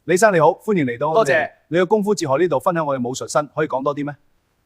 李生你好，歡迎嚟到多謝你嘅功夫哲學呢度分享我嘅武術新，可以講多啲咩？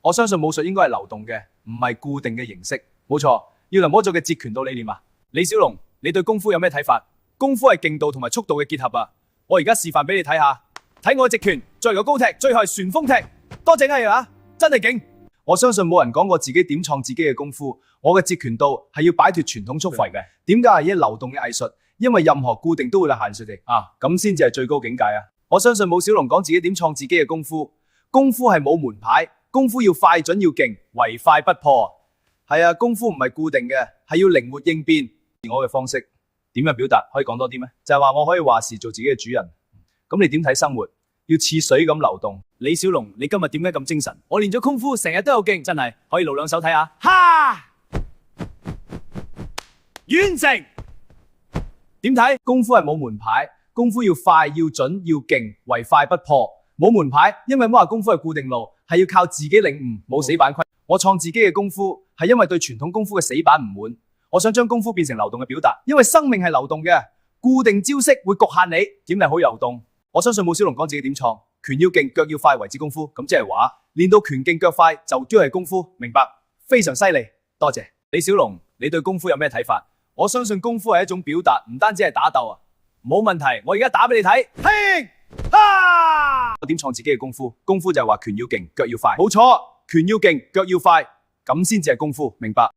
我相信武術應該係流動嘅，唔係固定嘅形式。冇錯，要林魔祖嘅截拳道理念啊！李小龍，你對功夫有咩睇法？功夫係勁度同埋速度嘅結合啊！我而家示範俾你睇下，睇我嘅直拳，再嚟個高踢，最後係旋風踢。多謝阿爺啊，真係勁！我相信冇人講過自己點創自己嘅功夫。我嘅截拳道係要擺脫傳統束縛嘅。點解係一流動嘅藝術？因為任何固定都會有限制嘅啊，咁先至係最高境界啊！我相信冇小龍講自己點創自己嘅功夫。功夫係冇門牌，功夫要快準要勁，唯快不破。係啊，功夫唔係固定嘅，係要靈活應變。我嘅方式點樣表達？可以講多啲咩？就係話我可以話事做自己嘅主人。咁你點睇生活？要似水咁流動。李小龍，你今日點解咁精神？我練咗功夫，成日都有勁，真係可以露兩手睇下。哈！完成。點睇？功夫係冇門牌，功夫要快要準要勁，唯快不破。冇門牌，因為冇話功夫係固定路，係要靠自己領悟，冇死板規。我創自己嘅功夫，係因為對傳統功夫嘅死板唔滿。我想將功夫變成流動嘅表達，因為生命係流動嘅，固定招式會局限你，點係好游動。我相信冇小龍講自己點創，拳要勁，腳要快為之功夫，咁即係話練到拳勁腳快就都係功夫，明白？非常犀利，多謝。李小龍，你對功夫有咩睇法？我相信功夫係一種表達，唔單止係打鬥啊。冇問題，我而家打俾你睇。嘿，哈！我點創自己嘅功夫？功夫就係話拳要勁，腳要快。冇錯，拳要勁，腳要快，咁先至係功夫，明白？